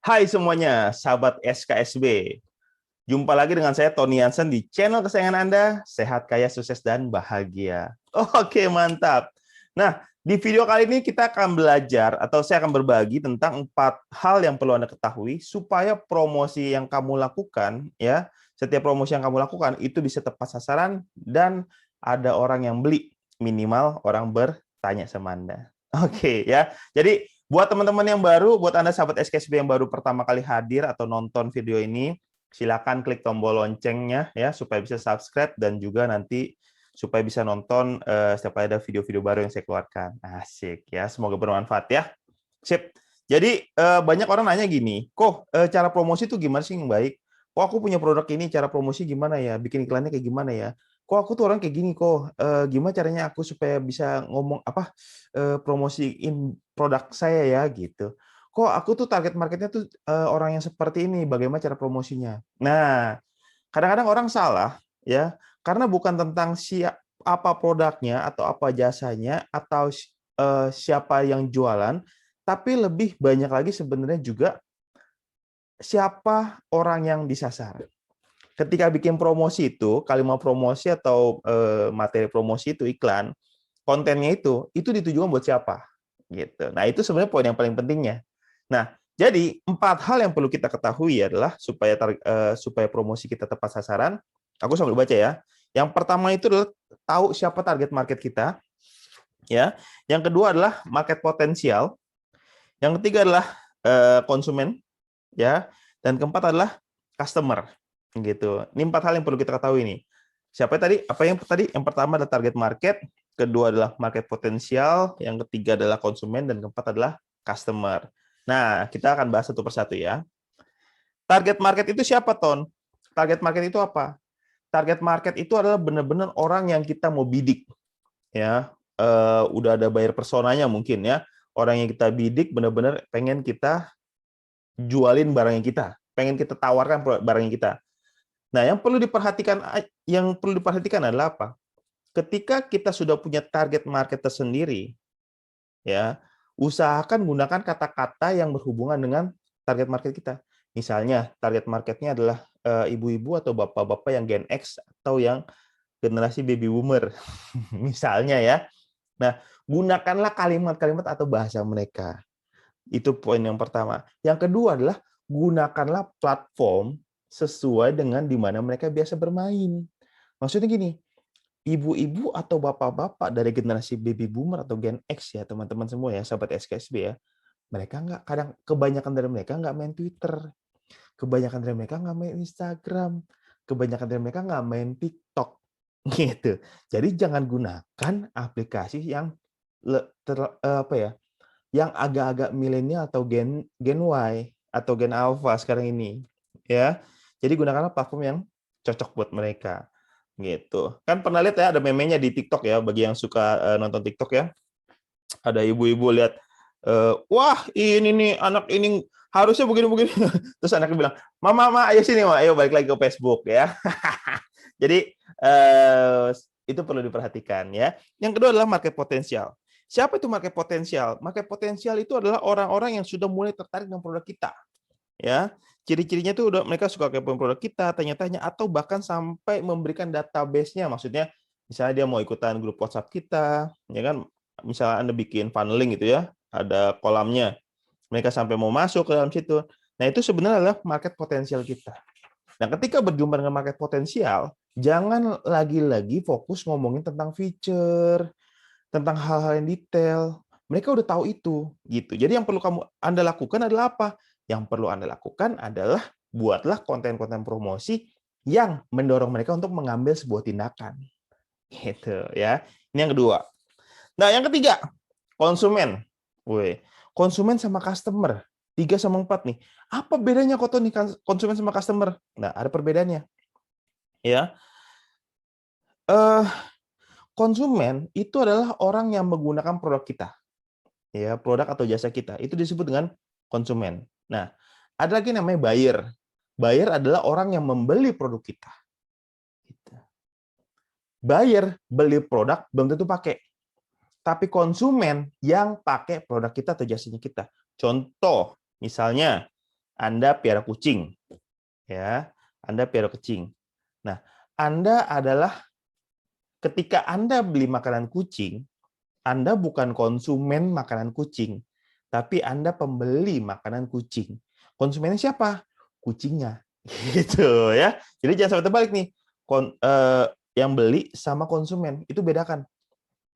Hai semuanya, sahabat SKSB. Jumpa lagi dengan saya Tony Hansen di channel kesayangan Anda, Sehat, Kaya, Sukses, dan Bahagia. Oke, mantap. Nah, di video kali ini kita akan belajar atau saya akan berbagi tentang 4 hal yang perlu Anda ketahui supaya promosi yang kamu lakukan, ya, setiap promosi yang kamu lakukan itu bisa tepat sasaran dan ada orang yang beli, minimal orang bertanya sama Anda. Oke, ya. Jadi buat teman-teman yang baru, buat Anda sahabat SKSB yang baru pertama kali hadir atau nonton video ini, silakan klik tombol loncengnya ya supaya bisa subscribe dan juga nanti supaya bisa nonton setiap kali ada video-video baru yang saya keluarkan. Asik ya, semoga bermanfaat ya. Sip. Jadi banyak orang nanya gini, kok cara promosi itu gimana sih yang baik? Kok aku punya produk ini, cara promosi gimana ya? Bikin iklannya kayak gimana ya? Kok aku tuh orang kayak gini kok? Gimana caranya aku supaya bisa ngomong apa promosiin produk saya ya gitu. Kok aku tuh target marketnya tuh orang yang seperti ini, bagaimana cara promosinya? Nah, kadang-kadang orang salah ya, karena bukan tentang apa produknya atau apa jasanya atau siapa yang jualan, tapi lebih banyak lagi sebenarnya juga siapa orang yang disasar. Ketika bikin promosi itu, kalimat promosi atau materi promosi itu iklan, kontennya itu ditujukan buat siapa gitu. Nah, itu sebenarnya poin yang paling pentingnya. Nah, jadi 4 hal yang perlu kita ketahui adalah supaya promosi kita tepat sasaran. Aku sambil baca ya. Yang pertama itu adalah tahu siapa target market kita, ya. Yang kedua adalah market potensial. Yang ketiga adalah konsumen, ya. Dan keempat adalah customer, gitu. Ini 4 hal yang perlu kita ketahui nih. Siapa tadi? Apa yang tadi? Yang pertama adalah target market, kedua adalah market potensial, yang ketiga adalah konsumen, dan keempat adalah customer. Nah, kita akan bahas satu persatu ya. Target market itu siapa, Ton? Target market itu apa? Target market itu adalah benar-benar orang yang kita mau bidik, ya. Udah ada buyer personanya mungkin ya. Orang yang kita bidik benar-benar pengen kita jualin barangnya kita, pengen kita tawarkan barangnya kita. Nah, yang perlu diperhatikan adalah apa? Ketika kita sudah punya target market tersendiri, ya, usahakan gunakan kata-kata yang berhubungan dengan target market kita. Misalnya, target marketnya adalah ibu-ibu atau bapak-bapak yang Gen X atau yang generasi baby boomer, misalnya ya. Nah, gunakanlah kalimat-kalimat atau bahasa mereka. Itu poin yang pertama. Yang kedua adalah gunakanlah platform sesuai dengan di mana mereka biasa bermain. Maksudnya gini, ibu-ibu atau bapak-bapak dari generasi baby boomer atau Gen X ya, teman-teman semua ya, sahabat SKSB ya, mereka kebanyakan dari mereka nggak main Twitter, kebanyakan dari mereka nggak main Instagram, kebanyakan dari mereka nggak main TikTok, gitu. Jadi jangan gunakan aplikasi yang apa ya, yang agak-agak milenial atau Gen Y atau Gen Alpha sekarang ini, ya. Jadi gunakanlah platform yang cocok buat mereka, gitu. Kan pernah lihat ya ada memenya di TikTok ya, bagi yang suka nonton TikTok ya. Ada ibu-ibu lihat, wah ini nih anak ini harusnya begini-begini. Terus anaknya bilang, mama, ayo sini, Ma. Ayo balik lagi ke Facebook ya. Jadi itu perlu diperhatikan ya. Yang kedua adalah market potensial. Siapa itu market potensial? Market potensial itu adalah orang-orang yang sudah mulai tertarik dengan produk kita. Ya, ciri-cirinya itu udah mereka suka kepoin produk kita, tanya-tanya atau bahkan sampai memberikan database-nya. Maksudnya misalnya dia mau ikutan grup WhatsApp kita, ya kan? Misalnya Anda bikin funneling gitu ya, ada kolamnya. Mereka sampai mau masuk ke dalam situ. Nah, itu sebenarnya adalah market potensial kita. Nah, ketika berjumpa dengan market potensial, jangan lagi-lagi fokus ngomongin tentang feature, tentang hal-hal yang detail. Mereka udah tahu itu, gitu. Jadi yang perlu Anda lakukan adalah apa? Yang perlu Anda lakukan adalah buatlah konten-konten promosi yang mendorong mereka untuk mengambil sebuah tindakan. Gitu ya. Ini yang kedua. Nah, yang ketiga, konsumen. Woi, konsumen sama customer. 3 sama 4 nih. Apa bedanya kok nih konsumen sama customer? Nah, ada perbedaannya. Ya. Eh konsumen itu adalah orang yang menggunakan produk kita. Ya, produk atau jasa kita. Itu disebut dengan konsumen. Nah, ada lagi namanya buyer. Buyer adalah orang yang membeli produk kita. Gitu. Buyer beli produk belum tentu pakai. Tapi konsumen yang pakai produk kita atau jasanya kita. Contoh, misalnya Anda piara kucing, ya. Anda piara kucing. Nah, Anda adalah ketika Anda beli makanan kucing, Anda bukan konsumen makanan kucing, tapi Anda pembeli makanan kucing. Konsumennya siapa? Kucingnya. Gitu ya. Jadi jangan sampai terbalik nih. Yang beli sama konsumen itu bedakan.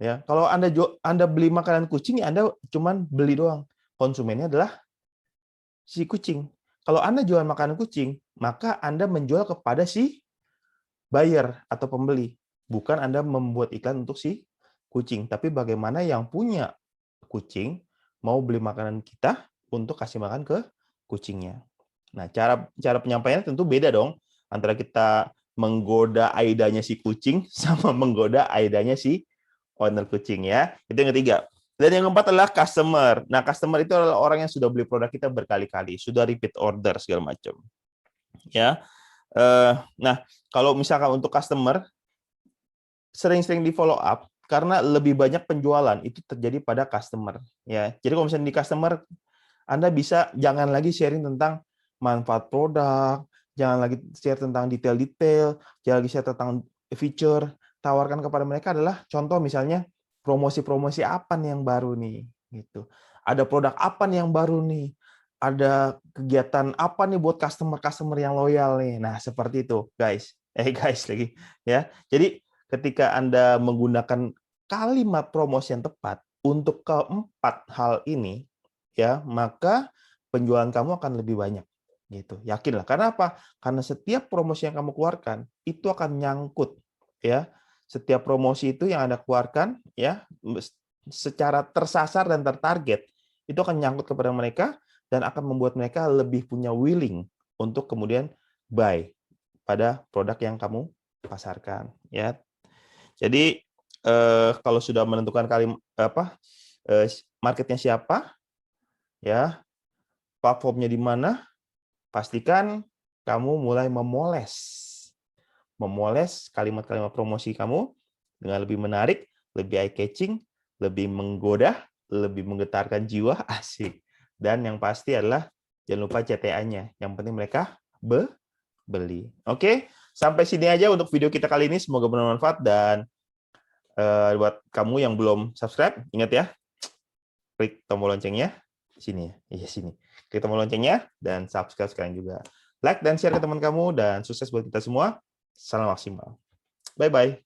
Ya, kalau Anda beli makanan kucing, ya Anda cuman beli doang. Konsumennya adalah si kucing. Kalau Anda jual makanan kucing, maka Anda menjual kepada si buyer atau pembeli. Bukan Anda membuat iklan untuk si kucing, tapi bagaimana yang punya kucing mau beli makanan kita untuk kasih makan ke kucingnya. Nah, cara penyampaiannya tentu beda dong antara kita menggoda aidanya si kucing sama menggoda aidanya si owner kucing ya. Itu yang ketiga. Dan yang keempat adalah customer. Nah, customer itu adalah orang yang sudah beli produk kita berkali-kali, sudah repeat order segala macam. Ya. Nah, kalau misalkan untuk customer sering-sering di follow up karena lebih banyak penjualan itu terjadi pada customer ya. Jadi kalau misalnya di customer Anda bisa jangan lagi sharing tentang manfaat produk, jangan lagi share tentang detail-detail, jangan lagi share tentang feature, tawarkan kepada mereka adalah contoh misalnya promosi-promosi apa nih yang baru nih gitu. Ada produk apa nih yang baru nih? Ada kegiatan apa nih buat customer-customer yang loyal nih. Nah, seperti itu, guys. Guys lagi ya. Jadi ketika Anda menggunakan kalimat promosi yang tepat untuk keempat hal ini ya, maka penjualan kamu akan lebih banyak gitu. Yakinlah. Karena apa? Karena setiap promosi yang kamu keluarkan itu akan nyangkut ya. Setiap promosi itu yang Anda keluarkan ya secara tersasar dan tertarget itu akan nyangkut kepada mereka dan akan membuat mereka lebih punya willing untuk kemudian buy pada produk yang kamu pasarkan ya. Jadi kalau sudah menentukan marketnya siapa ya, platformnya di mana, pastikan kamu mulai memoles kalimat-kalimat promosi kamu dengan lebih menarik, lebih eye-catching, lebih menggoda, lebih menggetarkan jiwa, asik. Dan yang pasti adalah jangan lupa CTA-nya. Yang penting mereka beli. Oke, sampai sini aja untuk video kita kali ini. Semoga bermanfaat dan buat kamu yang belum subscribe, ingat ya, klik tombol loncengnya di sini ya. Iya, sini. Klik tombol loncengnya dan subscribe sekarang juga. Like dan share ke teman kamu dan sukses buat kita semua. Salam maksimal. Bye-bye.